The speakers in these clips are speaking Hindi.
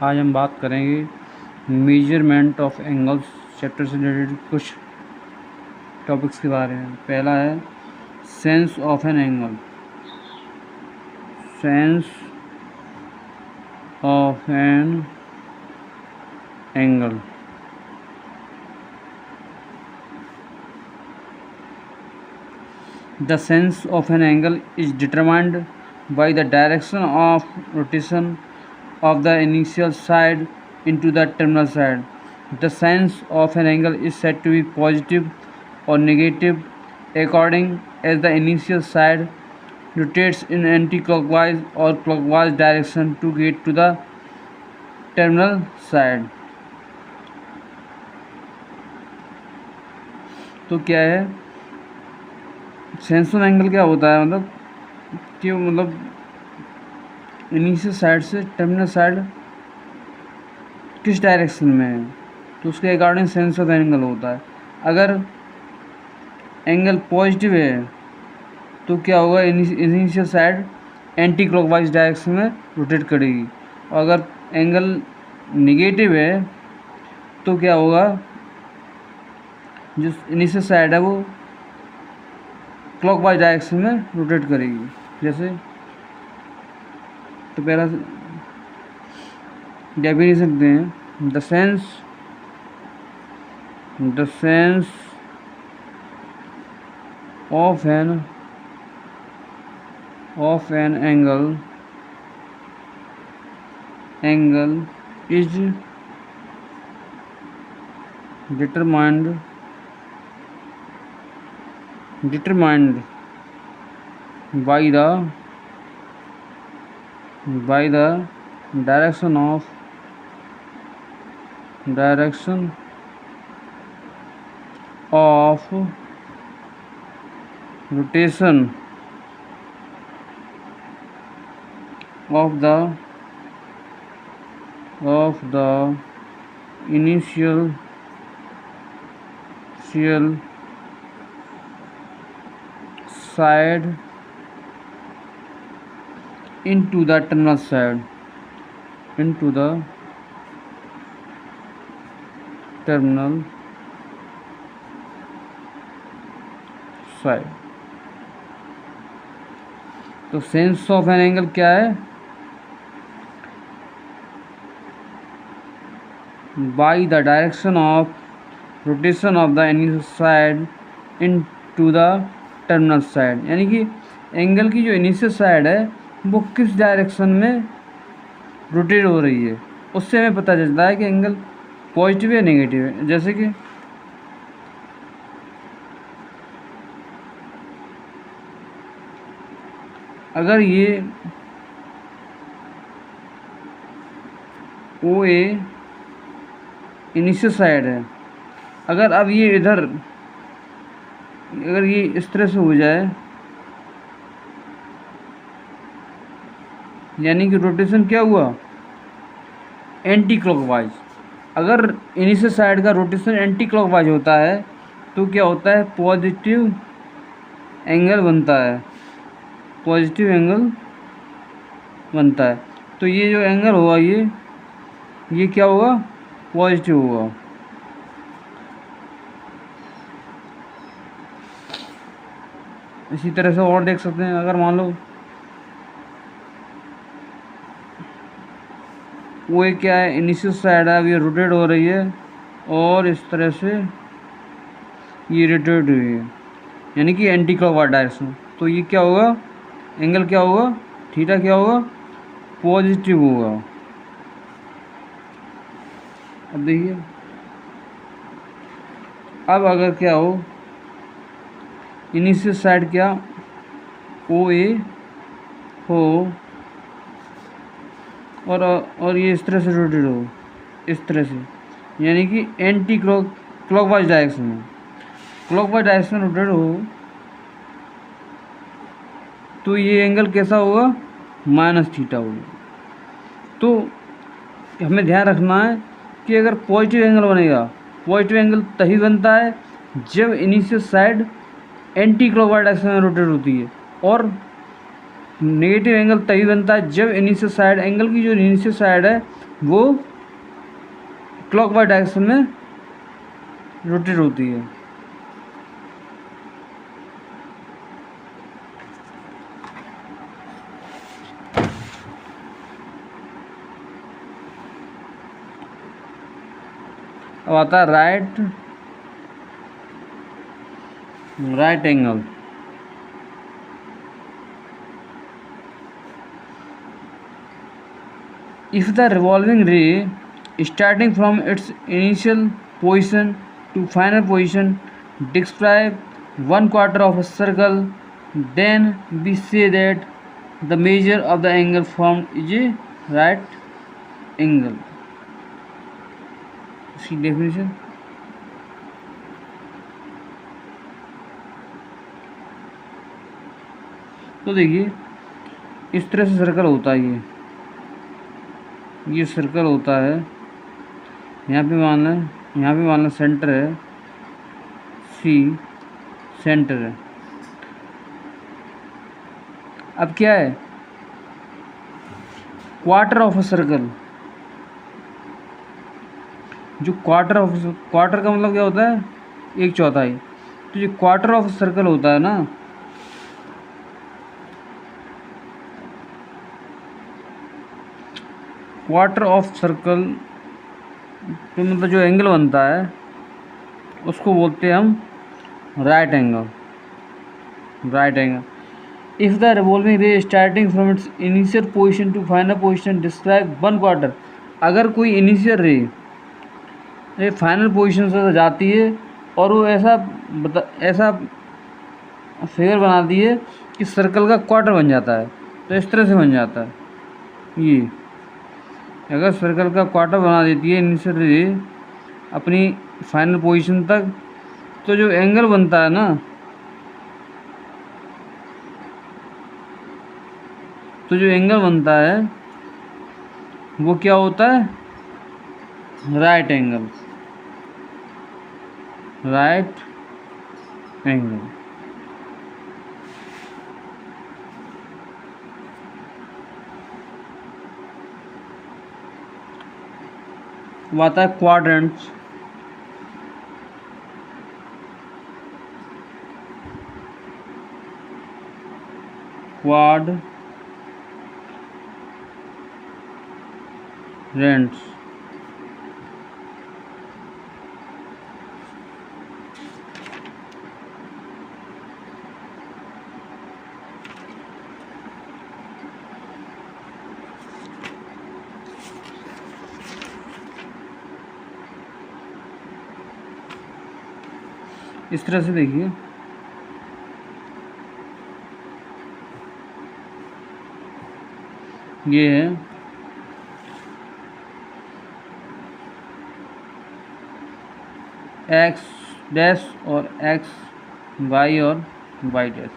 आज हम बात करेंगे मेजरमेंट ऑफ एंगल्स चैप्टर से रिलेटेड कुछ टॉपिक्स के बारे में। पहला है sense of an angle. Sense of an angle. The sense of an angle is determined by the direction of rotation of the initial side into the terminal side. The sense of an angle is said to be positive or negative according as the initial side rotates in anti-clockwise or clockwise direction to get to the terminal side. तो क्या है सेंस ऑफ एंगल? क्या होता है मतलब कि इनिशियल साइड से टर्मिनल साइड किस डायरेक्शन में है, तो उसके अकॉर्डिंग सेंस ऑफ एंगल होता है। अगर एंगल पॉजिटिव है तो क्या होगा, initial side anti clockwise direction में रोटेट करेगी, और अगर एंगल निगेटिव है तो क्या होगा, जो इनिशियल साइड है वो क्लॉकवाइज डायरेक्शन में रोटेट करेगी। जैसे तो पहला डेफिनेशन देते हैं, the sense of an angle is determined by the direction of rotation of the initial side into the terminal side, तो सेंस ऑफ एन एंगल क्या है, by the direction of rotation of the initial side into the terminal side, यानी कि एंगल की जो इनिशियल साइड है वो किस डायरेक्शन में रोटेट हो रही है, उससे हमें पता चलता है कि एंगल पॉजिटिव या नेगेटिव है। जैसे कि अगर ये ओ ए इनिशियल साइड है, अगर अब ये इधर अगर ये इस तरह से हो जाए, यानी कि रोटेशन क्या हुआ, एंटी क्लॉकवाइज। अगर इनिशियल साइड का रोटेशन एंटी क्लॉकवाइज होता है तो क्या होता है, पॉजिटिव एंगल बनता है, तो ये जो एंगल होगा ये क्या होगा, पॉजिटिव होगा। इसी तरह से और देख सकते हैं, अगर मान लो वो क्या है, इनिशियल साइड है, अब ये रोटेट हो रही है और इस तरह से ये रोटेट हुई है, यानी कि एंटी क्लॉकवाइज डायरेक्शन, तो ये क्या होगा, एंगल क्या होगा, थीटा क्या होगा, पॉजिटिव होगा। अब देखिए, अब अगर क्या हो, इनिशियल साइड क्या ओ ए हो और ये इस तरह से रोटेट हो, इस तरह से, यानी कि एंटी क्लॉकवाइज डायरेक्शन में रोटेट हो, तो ये एंगल कैसा होगा, माइनस थीटा होगा। तो हमें ध्यान रखना है कि अगर पॉजिटिव एंगल बनेगा, पॉजिटिव एंगल तभी बनता है जब initial side anti clockwise direction में रोटेट होती है, और नेगेटिव एंगल तभी बनता है जब इनिशियल साइड, एंगल की जो इनिशियल साइड है वो क्लॉकवाइज डायरेक्शन में रोटेट होती है। अब आता है right angle. If the revolving ray starting from its initial position to final position describe 1/4 of a circle, then we say that the measure of the angle formed is a right angle. इसकी डेफिनेशन तो देखिए, इस तरह से सर्कल होता है। ये सर्कल होता है। यहाँ पे मानना सेंटर है, सी सेंटर है। अब क्या है, क्वार्टर ऑफ अ सर्कल। जो क्वार्टर का मतलब क्या होता है, 1/4। तो जो क्वार्टर ऑफ सर्कल होता है ना, क्वार्टर ऑफ सर्कल तो मतलब जो एंगल बनता है उसको बोलते हैं हम right angle. If the revolving ray starting from its initial position to final position describe 1/4। अगर कोई इनिशियल रे फाइनल पोजीशन से जाती है और वो ऐसा फिगर बनाती है कि सर्कल का क्वार्टर बन जाता है। तो इस तरह से बन जाता है। ये अगर सर्कल का क्वार्टर बना देती है इनिशियल रे अपनी फाइनल पोजीशन तक, तो जो एंगल बनता है ना, वो क्या होता है, राइट एंगल। वो आता है क्वाड्रेंट्स। इस तरह से देखिए, ये है एक्स डैश और एक्स वाई और वाई डैश।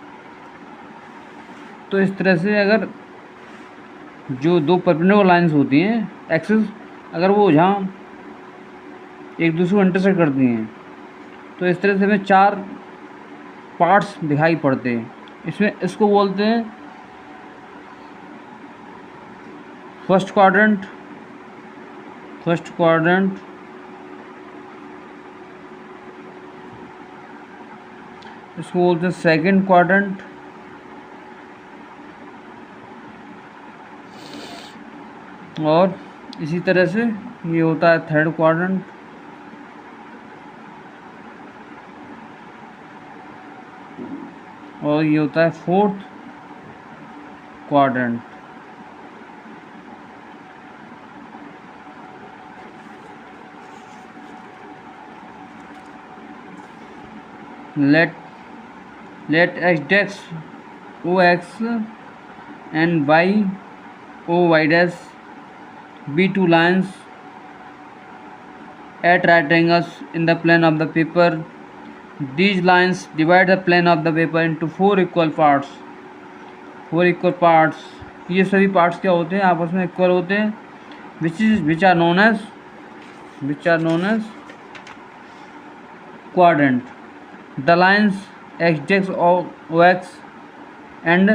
तो इस तरह से अगर जो दो परपेंडिकुलर लाइंस होती हैं एक्सिस, अगर वो जहाँ एक दूसरे को इंटरसेक्ट करती हैं, तो इस तरह से हमें 4 पार्ट्स दिखाई पड़ते हैं। इसमें इसको बोलते हैं फर्स्ट क्वाड्रेंट, इसको बोलते हैं सेकंड क्वाड्रेंट, और इसी तरह से ये होता है थर्ड क्वाड्रेंट, और ये होता है fourth quadrant. let x dash ox and y oy dash be two lines at right angles in the plane of the paper. These lines divide the plane of the paper into 4 equal parts. ये सभी पार्ट्स क्या होते हैं, आपस में इक्वल होते हैं, which are known as quadrant. The lines x dash ox and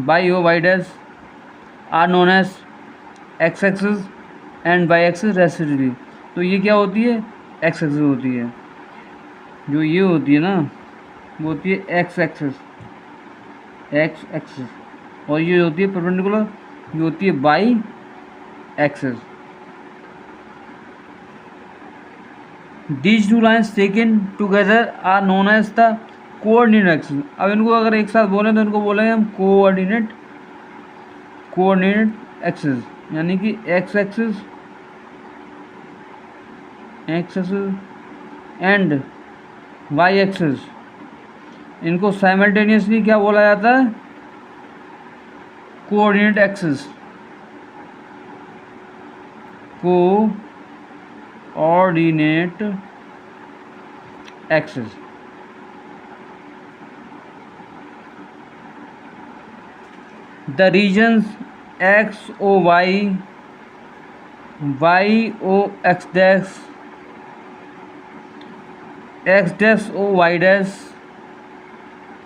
y o y dash are known as x-axis and by axis respectively. तो ये क्या होती है, एक्स एक्सिस होती है। जो ये होती है ना वो होती है एक्स एक्सिस, एक्स एक्सिस, और ये होती है परपेंडिकुलर, ये होती है by axis. These two lines taken together are known as the coordinate axis। अब इनको अगर एक साथ बोलें तो इनको बोलेंगे हम कोऑर्डिनेट एक्सिस, यानी कि X axis and Y axis, इनको साइमल्टेनियसली क्या बोला जाता है, coordinate axis, coordinate axis. The regions X O Y, Y O X dash, X dash O Y dash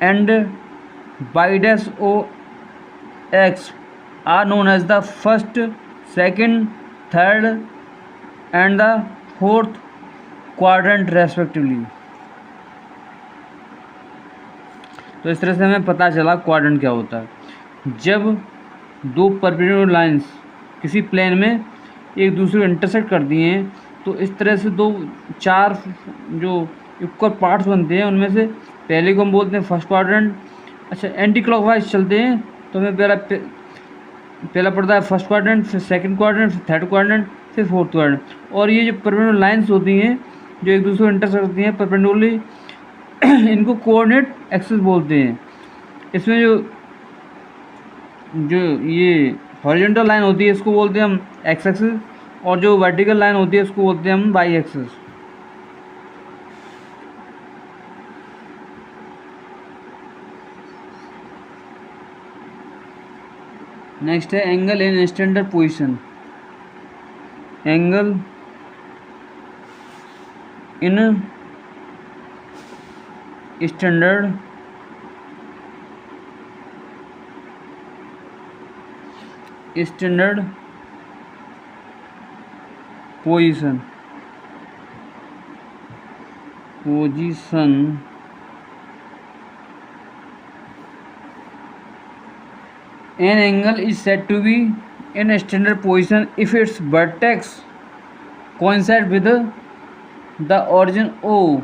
and Y dash O X are known as the first, second, third and the fourth quadrant respectively. तो इस तरह से हमें पता चला क्वाड्रेंट क्या होता है। जब दो परपेंडिकुलर लाइंस किसी प्लेन में एक दूसरे को इंटरसेक्ट करती हैं तो इस तरह से दो चार जो इक्वल पार्ट्स बनते हैं, उनमें से पहले को हम बोलते हैं फर्स्ट क्वाड्रेंट। अच्छा, एंटी क्लॉकवाइज चलते हैं तो हमें पहला पड़ता है फर्स्ट क्वाड्रेंट, फिर सेकंड क्वाड्रेंट, फिर थर्ड क्वाड्रेंट, फिर फोर्थ क्वाड्रेंट। और ये जो परपेंडिकुलर लाइंस होती हैं जो एक दूसरे को इंटरसेक्ट करती हैं परपेंडिकुलरली, इनको कोऑर्डिनेट एक्सिस बोलते हैं। इसमें जो ये हॉरिजॉन्टल लाइन होती है इसको बोलते हैं हम एक्स एक्सिस, और जो वर्टिकल लाइन होती है उसको बोलते हैं हम वाई एक्सिस। नेक्स्ट है angle in standard position. Angle in standard position an angle is said to be in standard position if its vertex coincide with the origin O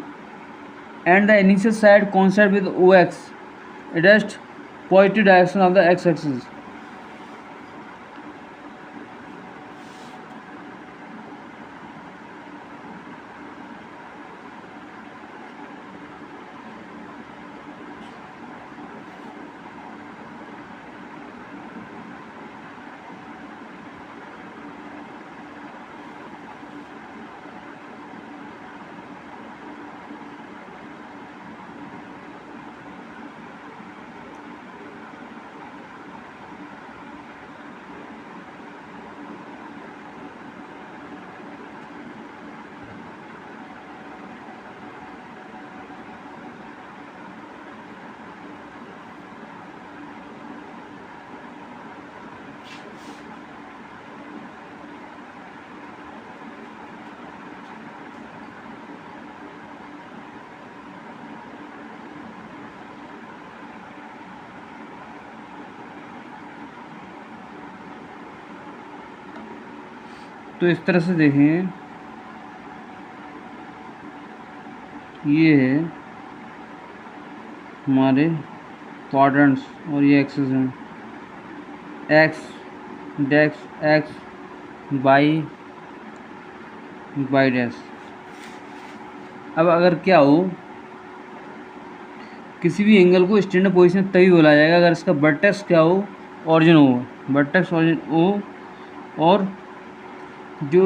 and the initial side coincide with OX, it is positive direction of the x-axis। तो इस तरह से देखें, ये है हमारे क्वाड्रेंट्स और ये एक्सिस हैं, X dash X Y dash. अब अगर क्या हो, किसी भी एंगल को स्टैंडर्ड पोजीशन तभी बोला जाएगा अगर इसका वर्टेक्स क्या हो, ऑरिजिन हो, वर्टेक्स ऑरिजिन हो, और जो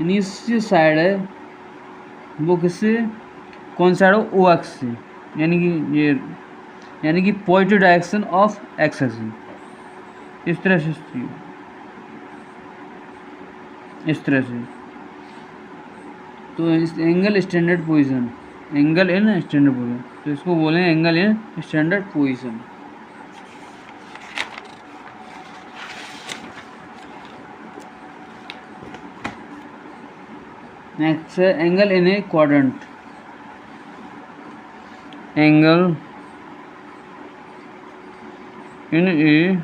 इनिशियल साइड है वो किससे कौन साइड हो, ओ एक्स से, यानी कि positive direction of X axis. इस तरह से तो इस angle standard position, angle in standard position, तो इसको बोलें angle in standard position. Next है angle in a quadrant. Angle in a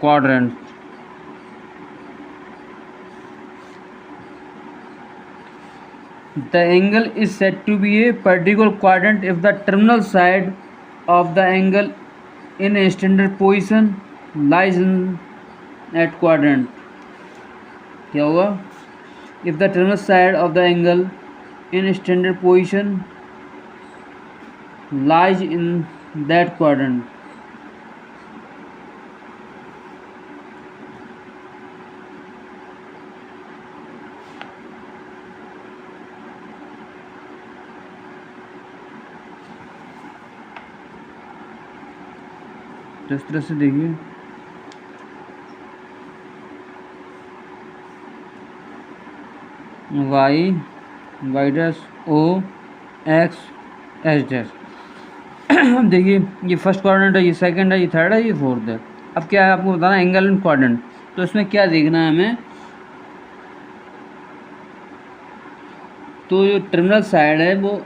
quadrant. The angle is said to be a particular quadrant if the terminal side of the angle in a standard position lies in that quadrant. क्या होगा? If the terminal side of the angle in a standard position lies in that quadrant. इस तरह से देखिए, Y dash O X H dash. अब देखिए, ये फर्स्ट क्वाड्रेंट है, ये सेकंड है, ये थर्ड है, ये फोर्थ है। अब क्या है आपको बताना, एंगल इन क्वाड्रेंट। तो इसमें क्या देखना है हमें, तो जो टर्मिनल साइड है वो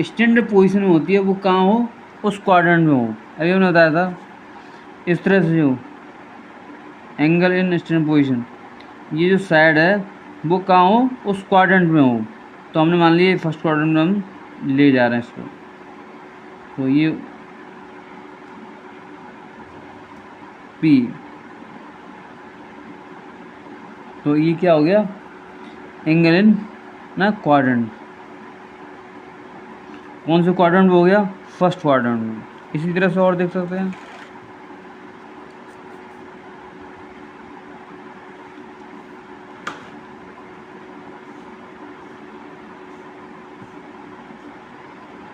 स्टैंडर्ड पोजीशन में होती है, वो कहाँ हो, उस क्वाड्रेंट में हो। अभी हमने बताया था इस तरह से हो, एंगल इन स्टैंडर्ड पोजीशन, ये जो साइड है वो कहाँ हो, उस क्वाड्रेंट में हो। तो हमने मान लिया फर्स्ट क्वाड्रेंट में हम ले जा रहे हैं इसको, तो ये पी, तो ये क्या हो गया, एंगल इन ना क्वाड्रेंट। कौन से क्वाड्रेंट में हो गया, फर्स्ट क्वाड्रेंट में। इसी तरह से और देख सकते हैं,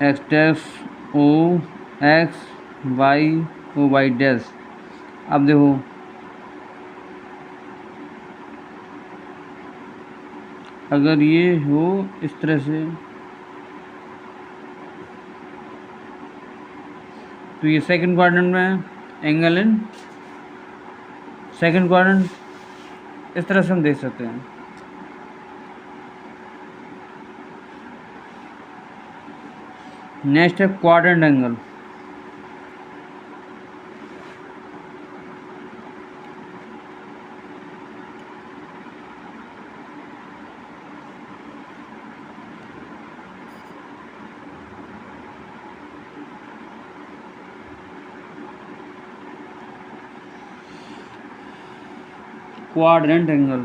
X dash O X Y O Y dash. अब देखो, अगर ये हो इस तरह से, तो ये सेकंड क्वाड्रेंट में है, एंगल इन सेकंड क्वाड्रेंट। इस तरह से हम देख सकते हैं। नेक्स्ट है quadrant angle. Quadrant angle,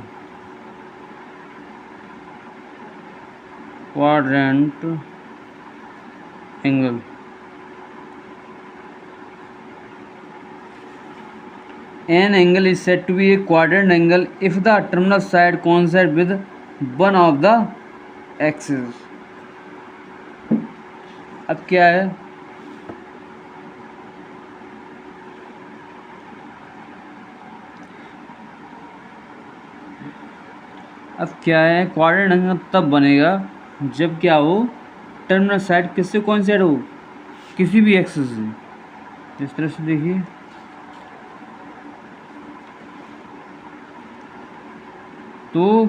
quadrant angle. An angle is said to be a quadrant angle if the terminal side coincides with one of the axes. अब क्या है, क्वाड्रेंट एंगल तब बनेगा जब क्या हो, टर्मिनल साइड किससे कोइंसाइड हो, किसी भी एक्सिस से। इस तरह से देखिए, तो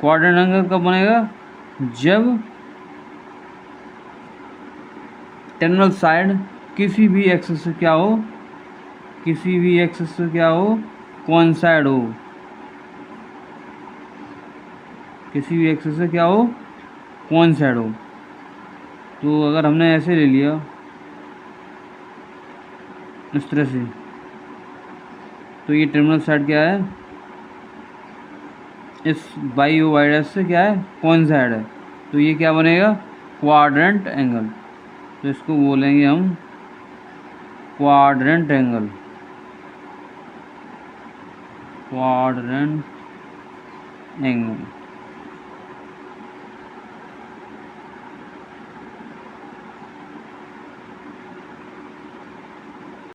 क्वाड्रेंट एंगल कब बनेगा, जब टर्मिनल साइड किसी भी एक्सिस से क्या हो, किसी भी एक्सिस से क्या हो, कोइंसाइड हो, किसी भी एक्सिस से क्या हो, कोइंसाइड हो। तो अगर हमने ऐसे ले लिया इस तरह से, तो ये टर्मिनल साइड क्या है, इस वाई ओ वाई डैश से क्या है, कोइंसाइड है। तो ये क्या बनेगा, क्वाड्रेंट एंगल। तो इसको बोलेंगे हम क्वाड्रेंट एंगल, क्वाड्रेंट एंगल।